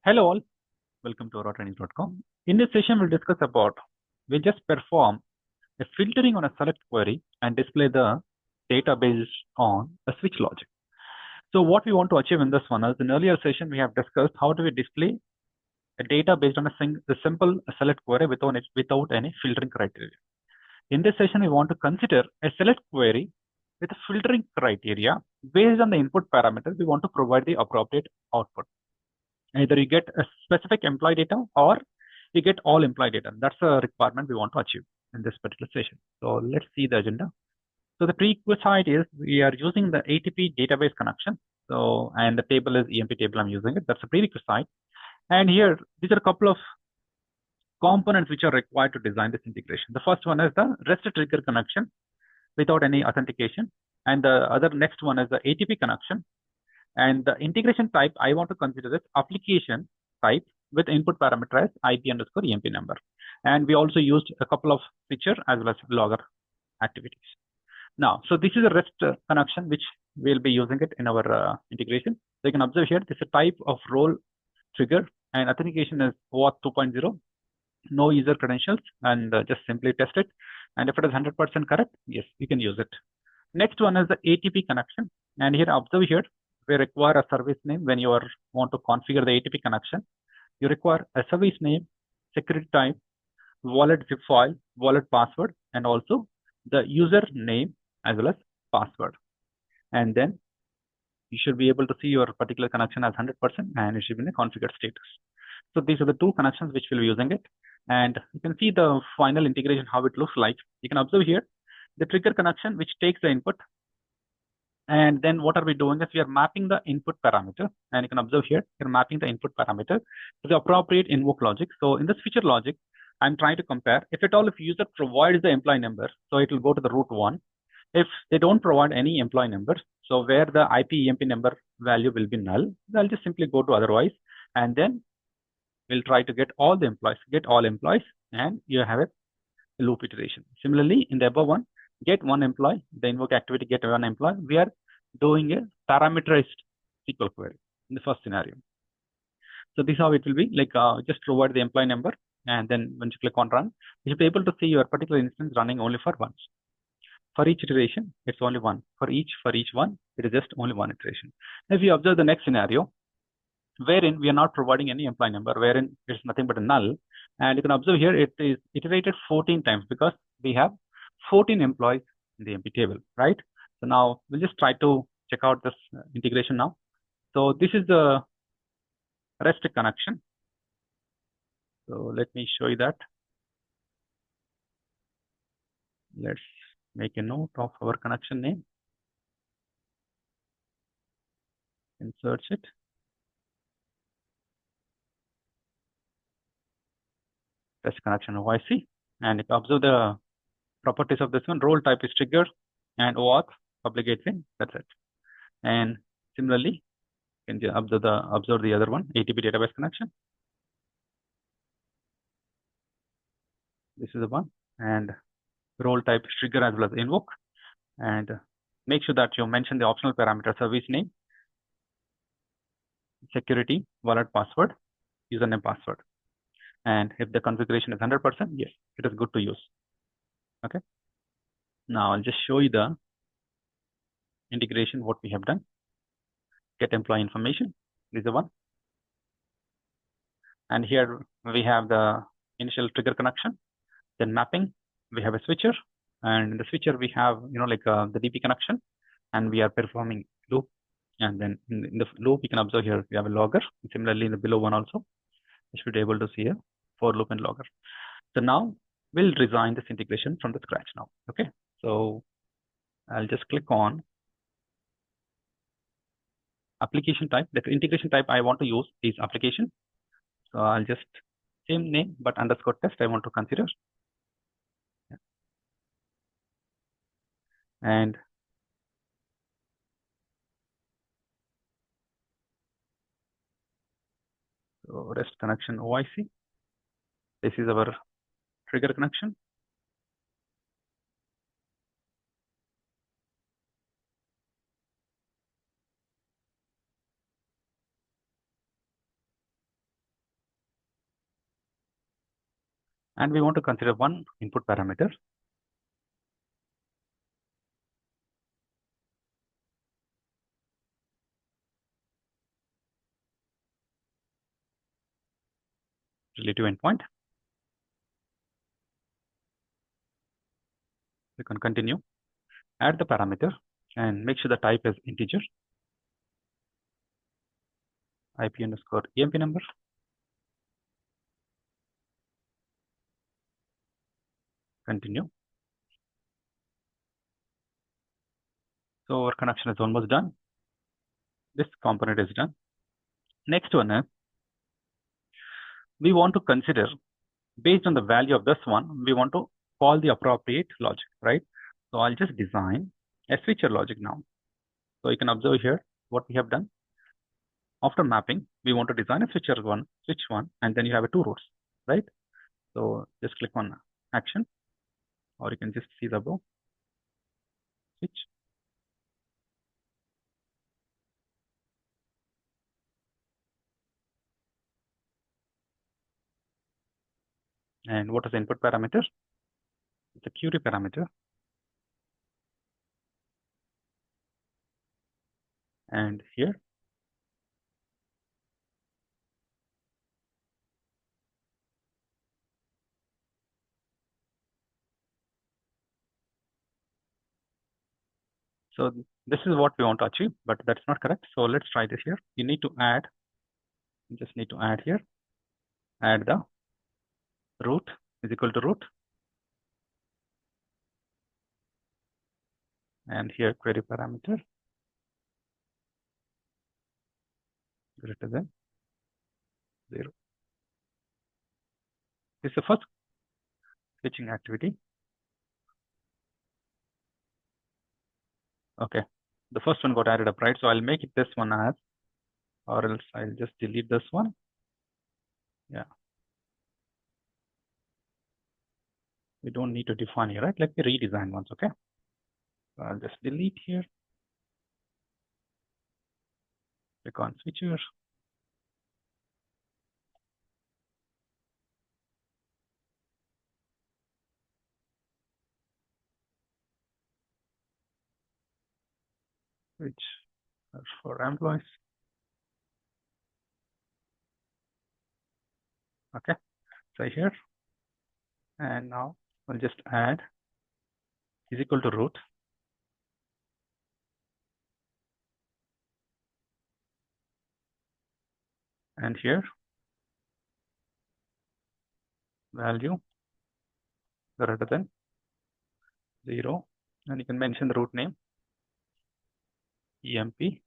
Hello all, welcome to auratrainings.com. In this session, we'll just perform a filtering on a select query and display the data based on a switch logic. So what we want to achieve in this one is, in earlier session, we have discussed how do we display a data based on a simple select query without any filtering criteria. In this session, we want to consider a select query with a filtering criteria based on the input parameters. We want to provide the appropriate output. Either you get a specific employee data or you get all employee data. That's a requirement we want to achieve in this particular session. So let's see the agenda. So the prerequisite is we are using the ATP database connection. So, and the table is EMP table, I'm using it. That's a prerequisite. And here, these are a couple of components which are required to design this integration. The first one is the REST trigger connection without any authentication. And the other next one is the ATP connection. And the integration type, I want to consider this application type with input parameter as IP underscore EMP number. And we also used a couple of feature as well as logger activities. Now, so this is a REST connection, which we'll be using it in our integration. So you can observe here, this is a type of role trigger and authentication is OAuth 2.0, no user credentials, and just simply test it. And if it is 100% correct, yes, you can use it. Next one is the ATP connection. And here, observe here, we require a service name when you want to configure the ATP connection. You require a service name, security type, wallet zip file, wallet password, and also the user name as well as password. And then you should be able to see your particular connection as 100% and it should be in a configured status. So these are the two connections which we'll be using it. And you can see the final integration, how it looks like. You can observe here the trigger connection, which takes the input. And then what are we doing is we are mapping the input parameter. And you can observe here, we're mapping the input parameter to the appropriate invoke logic. So in this feature logic, I'm trying to compare if user provides the employee number, so it will go to the root one. If they don't provide any employee numbers, so where the IP EMP number value will be null, I'll just simply go to otherwise. And then we'll try to get all employees, and you have a loop iteration. Similarly, in the above one, get one employee, the invoke activity get one employee. We are doing a parameterized SQL query in the first scenario. So this is how it will be, like just provide the employee number, and then when you click on run, you should be able to see your particular instance running only for once. For each iteration, it's only one. For each one, it is just only one iteration. If you observe the next scenario, wherein we are not providing any employee number, wherein it's nothing but a null, and you can observe here it is iterated 14 times because we have 14 employees in the empty table, right? So now we'll just try to check out this integration now. So this is the REST connection. So let me show you that. Let's make a note of our connection name and search it. REST connection OIC, and if you observe the properties of this one, role type is trigger and OAuth public gateway. That's it. And similarly, you can observe the other one, ATP database connection. This is the one, and role type is trigger as well as invoke. And make sure that you mention the optional parameter service name, security, wallet password, username password. And if the configuration is 100%, yes, it is good to use. Okay. Now I'll just show you the integration, what we have done. Get employee information, this is the one. And here we have the initial trigger connection, then mapping, we have a switcher, and in the switcher we have, the DP connection, and we are performing loop. And then in the loop, you can observe here, we have a logger. Similarly, in the below one also, you should be able to see a for loop and logger. So now we'll design this integration from the scratch now. Okay. So I'll just click on application type. The integration type I want to use is application. So I'll just same name, but underscore test I want to consider. Yeah. And so REST connection OIC. This is our trigger connection. And we want to consider one input parameter. Relative endpoint. We can continue. Add the parameter and make sure the type is integer. IP underscore EMP number. Continue. So our connection is almost done. This component is done. Next one is we want to consider, based on the value of this one, we want to call the appropriate logic, right? So I'll just design a switcher logic now. So you can observe here what we have done. After mapping, we want to design a switch one, and then you have two routes, right? So just click on action, or you can just see the above switch. And what is the input parameter? It's a query parameter. And here, so this is what we want to achieve, but that's not correct. So let's try this here. You need to add, you just need to add here, add the root is equal to root. And here query parameter greater than 0. This is the first switching activity. Okay, the first one got added up, right? So I'll make it this one as, or else I'll just delete this one. Yeah. We don't need to define here, right? Let me redesign once, okay? So I'll just delete here. Click on switcher. Which are for employees. Okay, so here, and now we'll just add is equal to root. And here, value greater than 0. And you can mention the root name, EMP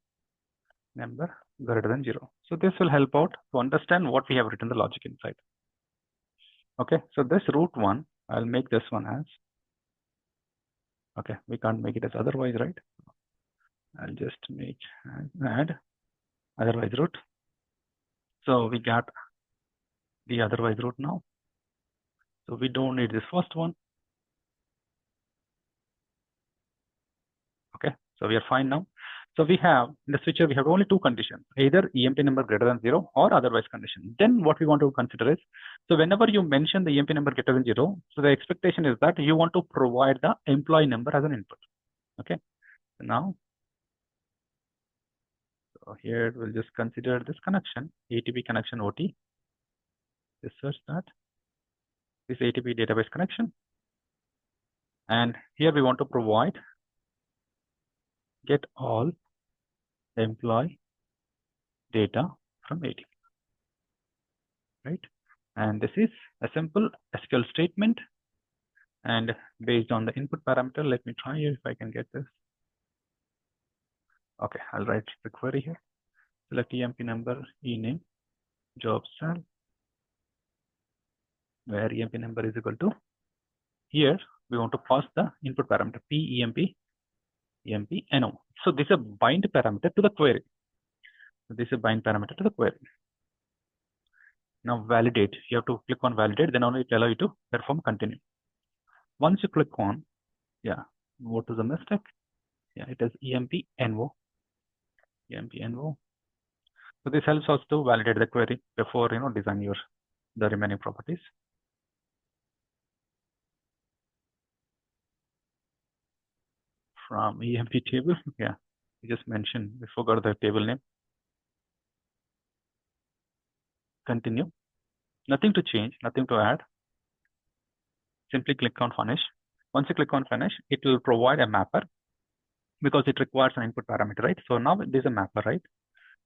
number greater than 0. So this will help out to understand what we have written the logic inside. Okay, so this root one, I'll make this one as, okay, we can't make it as otherwise, right? I'll just make add otherwise root. So we got the otherwise root now. So we don't need this first one. Okay, so we are fine now. So we have in the switcher, we have only two conditions, either EMP number greater than 0 or otherwise condition. Then what we want to consider is, so whenever you mention the EMP number greater than 0, so the expectation is that you want to provide the employee number as an input. Okay, so now, so here we'll just consider this connection, ATP connection OT. Just search that, this ATP database connection. And here we want to provide get all employee data from ATP, right? And this is a simple SQL statement. And based on the input parameter, let me try if I can get this. Okay, I'll write the query here. Select EMP number, ename, job cell, where EMP number is equal to. Here, we want to pass the input parameter, PEMP, EMP, NO. So this is a bind parameter to the query. So this is a bind parameter to the query. Now validate, you have to click on validate, then only it allow you to perform continue. Once you click on, yeah, what is the mistake? Yeah, it is EMP NO. EMP NO. So this helps us to validate the query before design the remaining properties. from EMP table. Yeah, we just mentioned, we forgot the table name. Continue. Nothing to change, nothing to add. Simply click on finish. Once you click on finish, it will provide a mapper because it requires an input parameter, right? So now it is a mapper, right?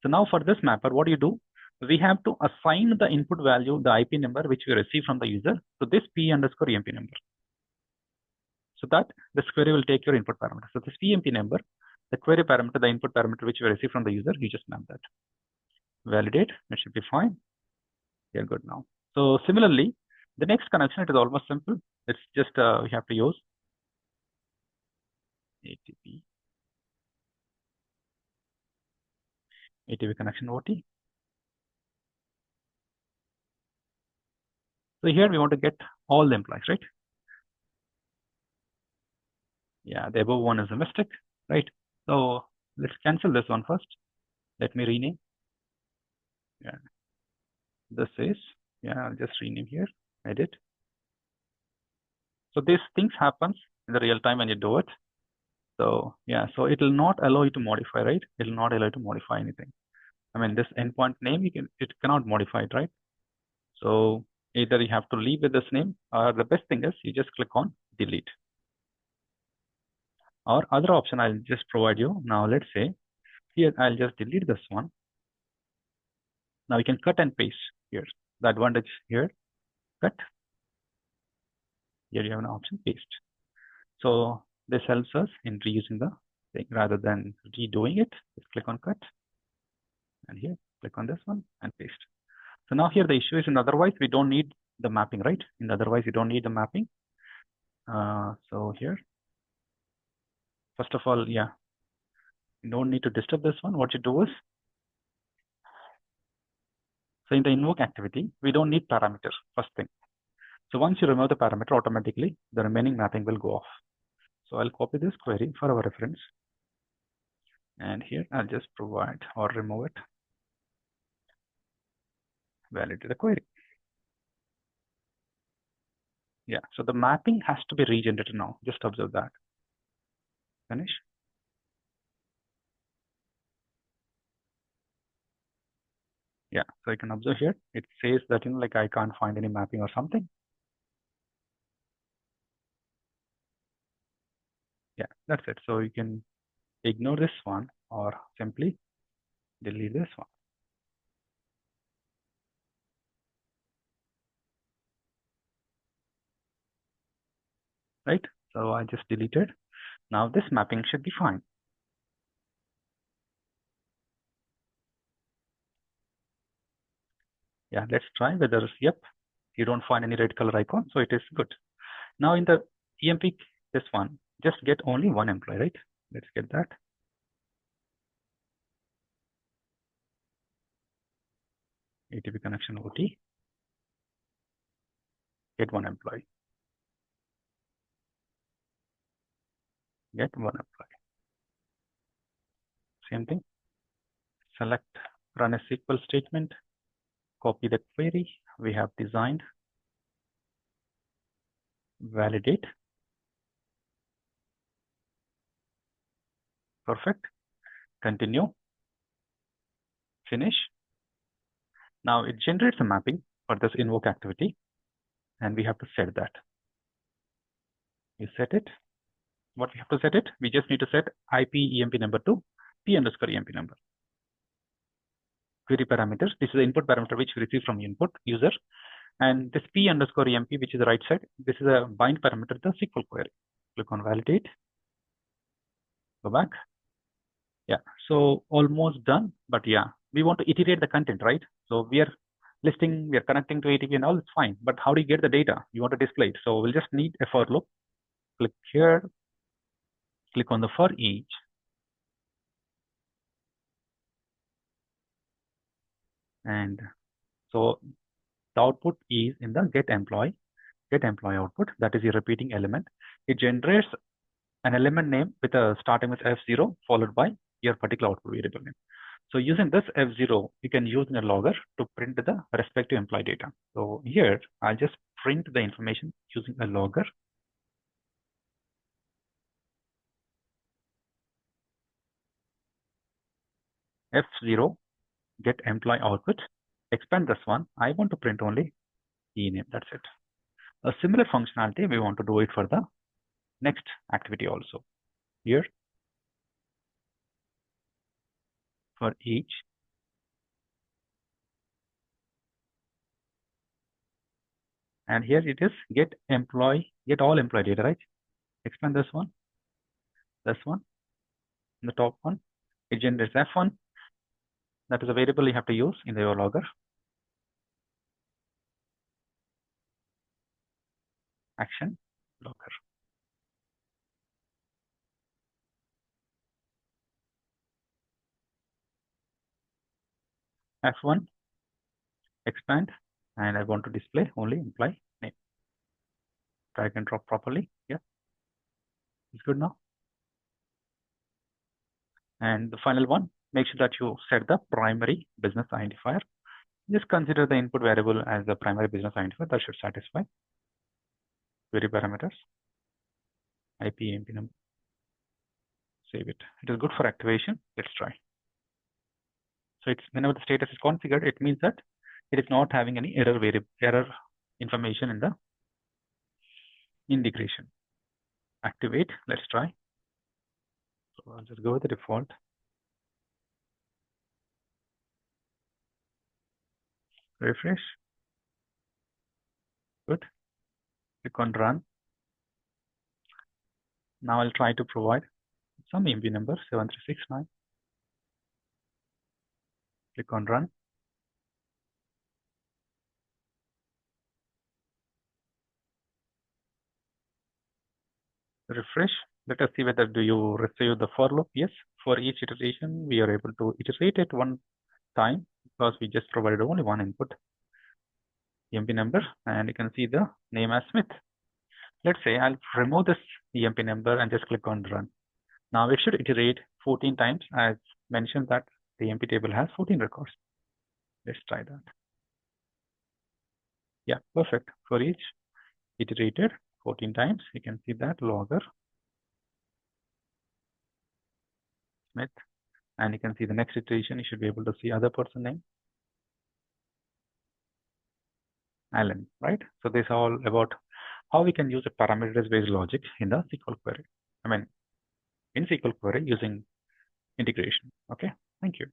So now for this mapper, what do you do? We have to assign the input value, the IP number, which we receive from the user, to this P_EMP number. So that this query will take your input parameter. So this PMP number, the query parameter, the input parameter which we receive from the user, you just map that. Validate, it should be fine. You're good now. So similarly, the next connection, it is almost simple. It's just we have to use ATP connection OT. So here we want to get all the employees, right? Yeah, the above one is a mistake, right? So let's cancel this one first. Let me rename. Yeah, this is, yeah, I'll just rename here, edit. So these things happens in the real time when you do it. So yeah, so it will not allow you to modify, right? It will not allow you to modify anything. I mean, this endpoint name, it cannot modify it, right? So either you have to leave with this name, or the best thing is you just click on delete. Or other option I'll just provide you. Now let's say here I'll just delete this one. Now you can cut and paste here. The advantage here, cut. Here you have an option paste. So this helps us in reusing the thing rather than redoing it. Just click on cut, and here click on this one and paste. So now here the issue is in otherwise we don't need the mapping, right? In otherwise you don't need the mapping. So here, first of all, yeah, you don't need to disturb this one. What you do is, so in the invoke activity, we don't need parameters, first thing. So once you remove the parameter, automatically the remaining mapping will go off. So I'll copy this query for our reference. And here I'll just provide or remove it. Validate the query. Yeah, so the mapping has to be regenerated now. Just observe that. Finish. Yeah, so you can observe here, it says that, like I can't find any mapping or something. Yeah, that's it. So you can ignore this one or simply delete this one. Right? So I just deleted. Now this mapping should be fine. Yeah, let's try whether, yep, you don't find any red color icon, so it is good. Now in the EMP, this one, just get only one employee, right? Let's get that. ATP connection OT, get one employee. Get one employee. Same thing. Select, run a SQL statement, copy the query we have designed, validate. Perfect. Continue. Finish. Now it generates a mapping for this invoke activity, and we have to set that. You set it. What we have to set it? We just need to set IP EMP number to P_EMP number. Query parameters. This is the input parameter which we receive from input user. And this P_EMP, which is the right side, this is a bind parameter to the SQL query. Click on validate. Go back. Yeah, so almost done, but yeah, we want to iterate the content, right? So we are listing, we are connecting to ATP and all, it's fine. But how do you get the data? You want to display it. So we'll just need a for loop. Click here, click on the for each. And so the output is in the get employee output. That is your repeating element. It generates an element name with a starting with F0 followed by your particular output variable name. So using this F0, you can use in a logger to print the respective employee data. So here, I'll just print the information using a logger. F0, get employee output, expand this one. I want to print only ename, that's it. A similar functionality, we want to do it for the next activity also. Here, for each, and here it is get all employee data, right? Expand this one, the top one. It generates F1. That is a variable you have to use in your logger. Action logger. F1, expand, and I want to display only employee name. Drag and drop properly. Yeah, it's good now. And the final one, make sure that you set the primary business identifier. Just consider the input variable as the primary business identifier. That should satisfy. Query parameters, IP, AMP number. Save it. It is good for activation. Let's try. So it's whenever the status is configured, it means that it is not having any error information in the integration. Activate. Let's try. So I'll just go with the default. Refresh. Good. Click on run. Now I'll try to provide some AMP number 7369. Click on run. Refresh. Let us see whether do you receive the for loop. Yes, for each iteration, we are able to iterate it one time because we just provided only one input EMP number, and you can see the name as Smith. Let's say I'll remove this EMP number and just click on run. Now it should iterate 14 times as mentioned that the EMP table has 14 records. Let's try that. Yeah, perfect. For each iterated 14 times, you can see that logger Smith, and you can see the next iteration. You should be able to see other person name Alan, right? So this is all about how we can use a parameters-based logic in the SQL query. I mean, in SQL query using integration. Okay, thank you.